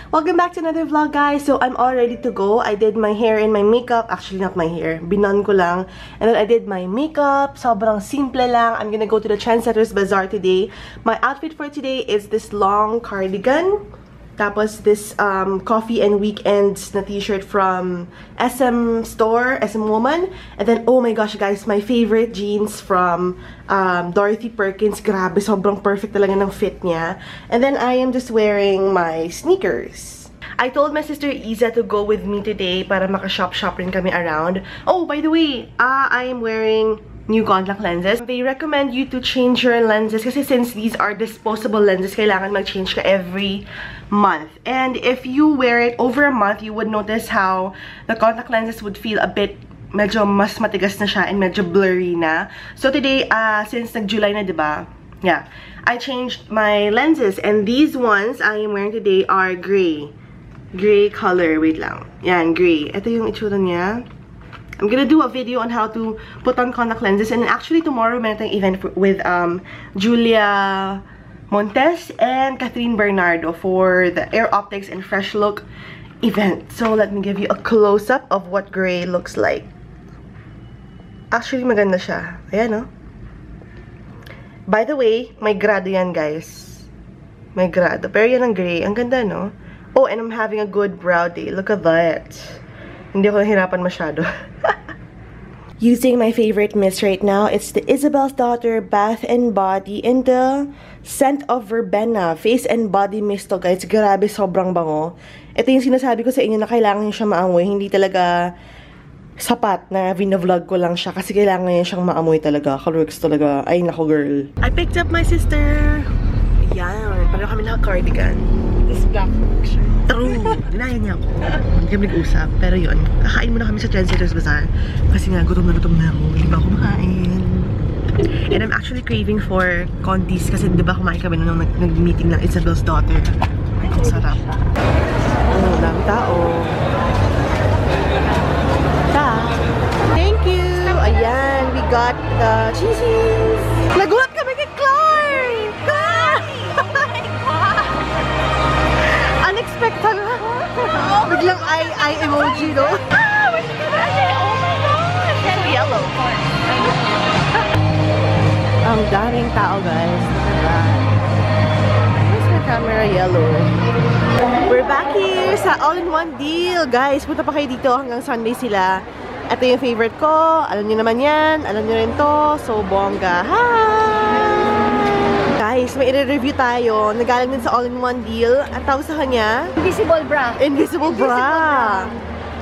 Welcome back to another vlog, guys. So I'm all ready to go. I did my hair and my makeup. Actually, not my hair. Binan ko lang. And then I did my makeup. Sobrang simple lang. I'm gonna go to the Trendsetters Bazaar today. My outfit for today is this long cardigan. Tapos this coffee and weekends na t-shirt from SM store, SM Woman. And then, oh my gosh guys, my favorite jeans from Dorothy Perkins. Grabe, sobrang perfect talaga ng fit niya. And then I am just wearing my sneakers. I told my sister Iza to go with me today para maka-shop rin kami around. Oh, by the way, I am wearing new contact lenses. They recommend you to change your lenses kasi since these are disposable lenses, kailangan mag-change ka every month. And if you wear it over a month, you would notice how the contact lenses would feel a bit medyo mas matigas na siya and medyo blurry na. So today, since nag-July na, diba? Yeah. I changed my lenses and these ones I am wearing today are gray. Gray color. Wait lang. Yan, gray. Ito yung itsura niya. I'm gonna do a video on how to put on contact lenses, and actually tomorrow meron tayong event with Julia Montes and Catherine Bernardo for the Air Optics and Fresh Look event. So let me give you a close-up of what gray looks like. Actually maganda siya. Ayan, no? By the way, may grado yan, guys. May grado. Pero yan ang gray. Ang ganda, no? Oh, and I'm having a good brow day. Look at that. Hindi ako nahirapan masyado. Using my favorite mist right now, it's the Isabel's Daughter Bath and Body in the scent of verbena. Face and body mist to, guys. Grabe, sobrang bango. Ito yung sinasabi ko sa inyo na kailangan nyo siyang maamoy. Hindi talaga sapat na vlog ko lang siya kasi kailangan nyo siyang maamoy talaga. Kalorks talaga. Ay, nako girl. I picked up my sister. Ayan. Pareho kami naka-cardigan. This black shirt. True. Dinaya niya ako. Hindi kami nag-usap. Pero yun, kakain muna kami sa Trendsetters Bazaar. Kasi nga, gutom na ako. Hindi ba ako makain? And I'm actually craving for contis. Kasi di ba kumain kami nung nag-meeting ng Isabel's Daughter. Ang sarap. Oh, dami tao. Thank you! Ayan, we got the cheesies. Nagulat kami kay Clark! Unexpected. Biglang eye emoji, no? Oh my gosh! So yellow. Ang daming tao, guys. Where's the camera yellow? We're back here sa all-in-one deal, guys. Punta pa kayo dito hanggang Sunday sila. Ito yung favorite ko. Alam niyo naman yan. Alam niyo rin to. So, bongga. Hi! Guys, may i-review tayo. Nagaling din sa all-in-one deal. Ang tawag sa kanya? Invisible bra. Invisible bra.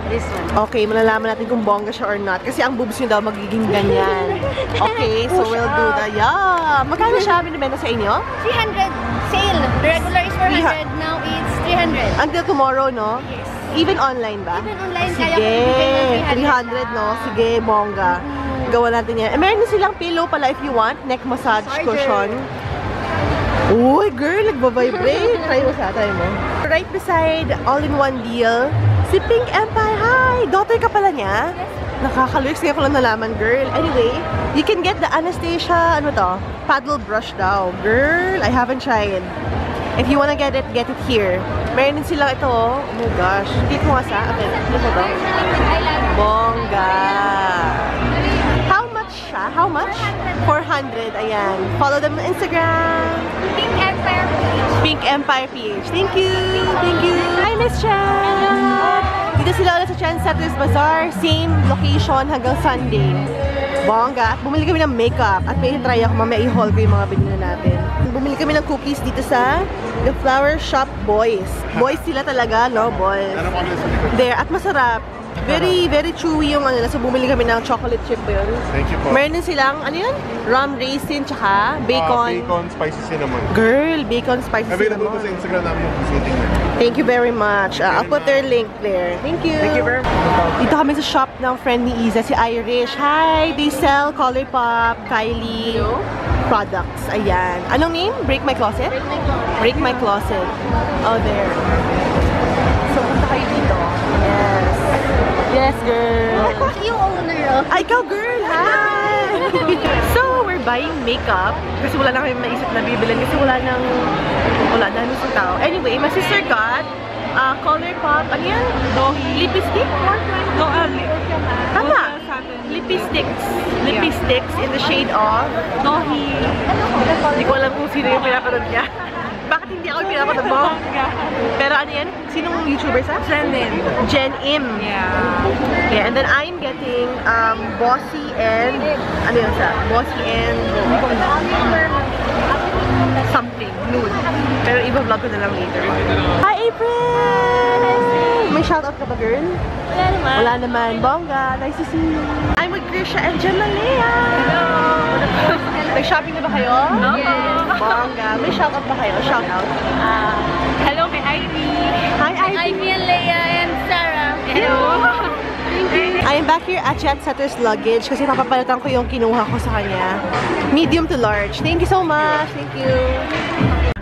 This one. Okay, malalaman natin kung bongga siya or not. Kasi ang boobs niyo daw magiging ganyan. Okay, so we'll do that. Yeah! Magkano siya binibenta sa inyo? 300 sale. The regular is 400. Now it's 300. Until tomorrow, no? Yes. Even online ba? Even online, sige, kaya 300, no? Sige, bongga. Gawa natin yan. Meron din silang pillow pala if you want. Neck massage cushion. Uy, girl, nagbabibrate. Try mo siya, try mo. Right beside all-in-one deal, si Pink Empire. Hi! Daughter ka pala niya? Nakaka-lyrics kaya ko lang nalaman, girl. Anyway, you can get the Anastasia, ano to? Paddle brush daw. Girl, I haven't tried. If you wanna get it here. Meron din silang ito. Oh my gosh. Click mo nga sa akin. Click mo to. Bongga. How much siya? How much? 400. Ayan. Follow them on Instagram. Pink Empire PH. Pink Empire PH. Thank you. Thank you. Hi, Miss Chan. Dito sila ulit sa Trendsetters Bazaar. Same location hanggang Sunday. Bongga. At bumili kami ng makeup. At may try ako. Mamaya i-haul ko yung mga binili natin. Bumili kami ng cookies dito sa The Flower Shop Boys. Boys sila talaga, no? Boys. There. At masarap. Very, very chewy yung ano nila. So, bumili kami ng chocolate chip ba yun? Thank you po. Meron din silang, ano yun? Rum raisin, tsaka bacon. Bacon, spicy cinnamon. Girl, bacon, spicy Available cinnamon. po sa Instagram namin yung visiting. Thank you very much. I'll put their link there. Thank you. Thank you very much. Dito kami sa shop ng friend ni Iza, si Irish. Hi! They sell Colourpop, Kylie products. Ayan. Anong name? Break My Closet? Break my closet. Break My Closet. Oh, there. So, punta kayo dito. Yes. Yes, girl. Yung owner of. Ay, ikaw, girl. Hi! So, we're buying makeup. Kasi wala na kami maisip na bibilin. Kasi wala dami sa tao. Anyway, my sister got ColourPop. Ano yan? Lipstick? Tama. Lipsticks. Lipsticks in the shade of Dohi. Hindi ko alam kung sino yung pinapanood niya. Bakit hindi ako yung pinapanood mo? Pero ano yan? Sinong YouTuber sa? Jen Im. Yeah, and then I'm getting Bossy and ano yun sa? Bossy and something nude. Pero i-vlog ko na lang later. Hi April! May shoutout ka ba, girl? Wala naman. Bongga, nice to see you. I'm with Grisha and Jamalea. Hello! Nag-shopping na ba kayo? Yes. Bongga. May shoutout ba kayo? Shoutout. Hello kay Ivy. Hi, Ivy. Ivy and Leia and Sarah. Hello. I am back here at Jet Setter's Luggage kasi papapalitan ko yung kinuha ko sa kanya. Medium to large. Thank you so much. Thank you.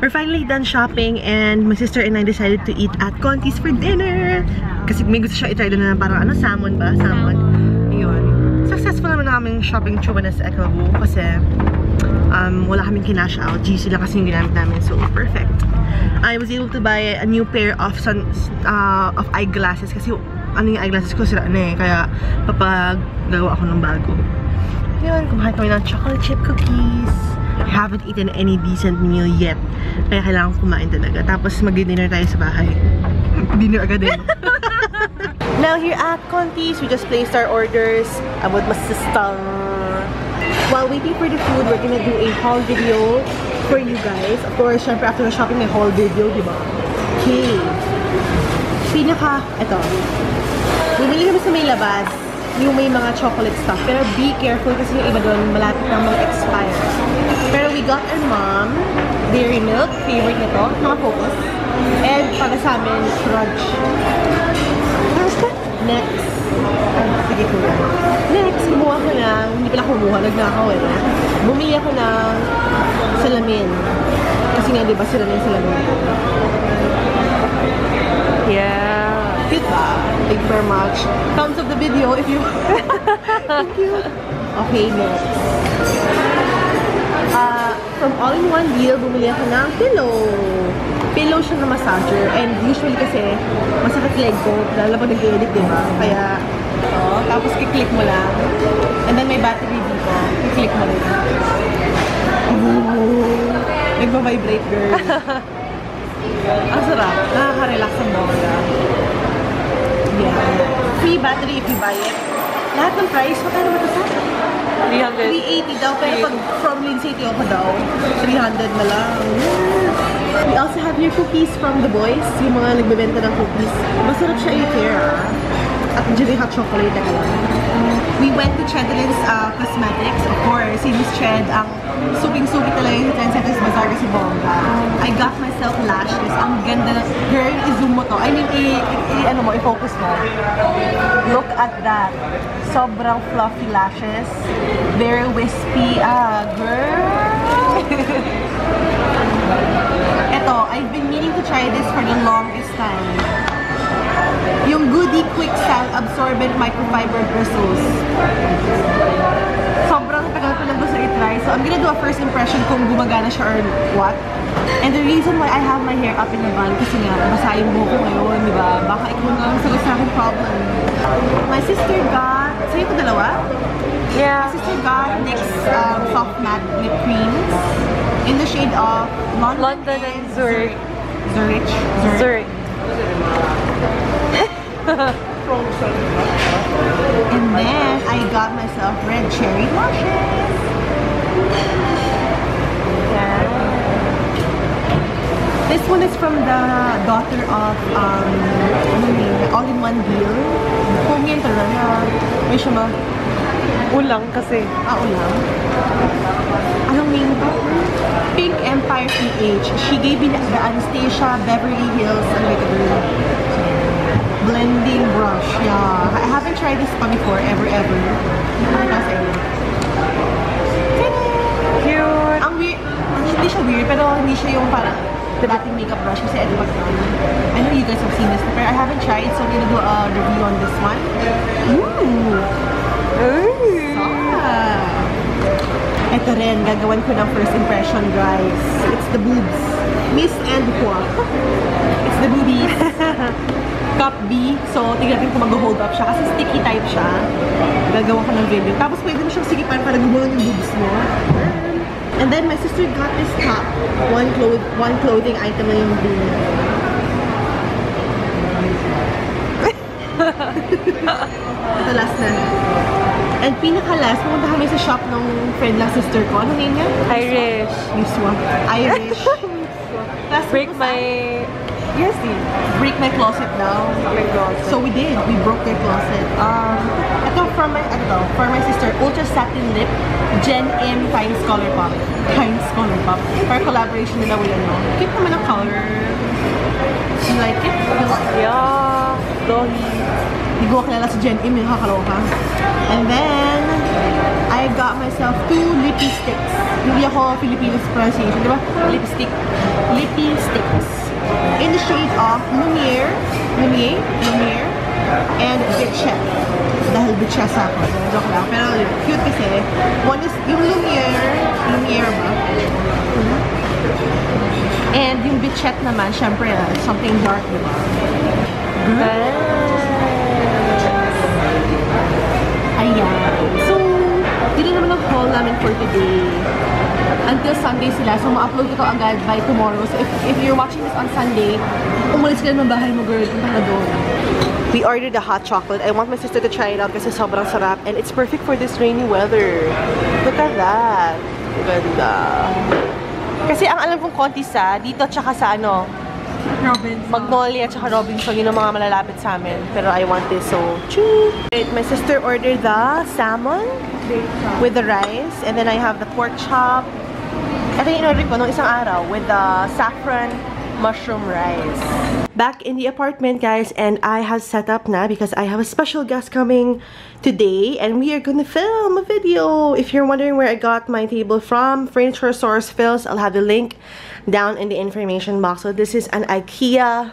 We're finally done shopping and my sister and I decided to eat at Conti's for dinner. Kasi may gusto siya i-try doon na parang ano, salmon ba? Salmon. Yun. Successful naman na kaming shopping chuba na sa Ecohu kasi wala kaming kinash out. GC lang kasi yung ginamit namin. So, perfect. I was able to buy a new pair of eyeglasses kasi ano yung eyeglasses ko sila na eh. Kaya papagawa ako ng bago. Yun, kumain kami ng chocolate chip cookies. I haven't eaten any decent meal yet. Kaya kailangan kumain talaga. Tapos mag-dinner tayo sa bahay. Dinner agad din. Now here at Conti's, we just placed our orders about my sister. While waiting for the food, we're gonna do a haul video for you guys. Of course, syempre after shopping may haul video, diba? Okay. Ito. Bumili kami sa may labas, yung may mga chocolate stuff. Pero be careful kasi yung iba doon malapit na mag-expire. Pero we got our mom, Dairy Milk, favorite nito, mga focus. And para sa amin, Crunch. Next. Sige ko yan. Next, kumuha ko ng, hindi pala kumuha, nagnakaw eh. Bumili ako ng salamin. Kasi nga, diba, sila na yung salamin. Yeah. Cute ba? Thank you very much. Thumbs up the video if you... Thank you. Okay, next. From all-in-one deal, bumili ako ng pillow. Pillow siya na massager. And usually kasi, masakit leg ko. Lalo pag nag-edit, diba? Kaya, ito. Tapos kiklik mo lang. And then may battery dito. Kiklik mo rin. Oh, nagpa-vibrate, girl. Ang sarap. Nakaka-relax ang bongga. Yeah. Free battery if you buy it. Lahat ng price, magkano ba ito sa? 300. 380 daw. Pero pag from Lindsay Tioco daw, 300 na lang. We also have your cookies from the boys. Yung mga nagbebenta ng cookies. Masarap siya i-care. At dyan yung hot chocolate. We went to Chedelin's Cosmetics. Of course, si Miss Ched, ang suking-suki talaga yung Trendsetters Bazaar kasi bongga. I got myself lashes. Ang ganda na. Girl, i-zoom mo to. I mean, i-focus mo. Look at that. Sobrang fluffy lashes. Very wispy. Girl. Eto, I've been meaning to try this for the longest time. Yung Goody Quick Style Absorbent Microfiber Bristles. Sobrang tagal ko lang gusto i-try. So, I'm gonna do a first impression kung gumagana siya or what. And the reason why I have my hair up in a bun kasi nga, basa yung buhok ko ngayon, di ba? Baka ikaw na lang sagot sa akin problem. My sister got, sa'yo ko dalawa? Yeah. My sister got NYX Soft Matte Lip Creams in the shade of London and Zurich. Zurich. And then I got myself red cherry lashes. Yeah. This one is from the daughter of all-in-one deal. Kung yan talaga. May siya ma? Ulang kasi. Ulang. Anong name ito? Pink Empire PH. She gave me the Anastasia Beverly Hills blending brush. Yeah. I haven't tried this pa before, ever. Cute! Ang weird. Hindi siya weird, pero hindi siya yung parang dating makeup brush kasi ito I know you guys have seen this, but I haven't tried, so I'm gonna do a review on this one. Ooh! Ito rin, gagawan ko ng first impression, guys. It's the boobs. Miss and Hua. It's the boobies. Cup B. So, tignan natin kung mag-hold up siya. Kasi sticky type siya. Gagawa ko ng video. Tapos pwede mo siyang sigipan para gumulang yung boobs mo. And then, my sister got this top. One clothing item na yung blue. Ito last na. And pinaka-last, pumunta kami sa shop ng friend lang sister ko. Ano name niya? Irish. Yuswa. Irish. Tapos Break my... Yes, break my closet daw. my God. So we did. We broke their closet. Ito for my sister, Ultra Satin Lip, Gen M Times Color Pop. Times Color Pop. For collaboration nila with ano. Keep naman ang color. You like it? Yeah. Dohi. Hindi ko kilala si Gen M, yung kakaloka. And then, I got myself 2 lippy sticks. Hindi ako Filipino pronunciation, di ba? Lipstick. Lippy sticks. In the shade of Lumiere, and Bitchette. Dahil Bitchessa ako. Joke lang. Pero cute kasi. One is yung Lumiere ba? And yung Bitchette naman, syempre, something dark, di ba? Ayan. So, yun naman ang haul namin for today. Until Sunday sila. So, ma-upload ko to agad by tomorrow. So, if you're watching this on Sunday, umalis ka naman bahay mo, girl. Punta na doon. We ordered the hot chocolate. I want my sister to try it out kasi sobrang sarap. And it's perfect for this rainy weather. Look at that. Ganda. Kasi ang alam kong konti sa, dito tsaka sa ano, Robinson. Magnolia at saka Robinson, yun ang mga malalapit sa amin. Pero I want this, so cheap. My sister ordered the salmon with the rice. And then I have the pork chop. Ito yung in-order ko nung isang araw with the saffron mushroom rice. Back in the apartment, guys, and I have set up na because I have a special guest coming today and we are gonna film a video. If you're wondering where I got my table from, Furniture Source Phils, I'll have the link down in the information box. So this is an IKEA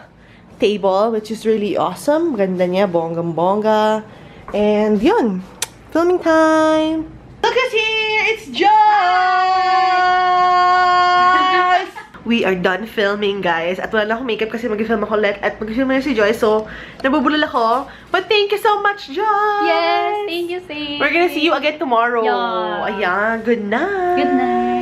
table, which is really awesome. Ganda niya, bonggang-bongga. And yun, filming time! Look at here! It's Joyce! We are done filming, guys. At wala na akong makeup kasi mag-film ako ulit at mag-film na si Joyce. So, nabubulol ako. But thank you so much, Joyce! Yes, thank you, Sis. We're gonna see you again tomorrow. Yeah. Ayan, good night! Good night.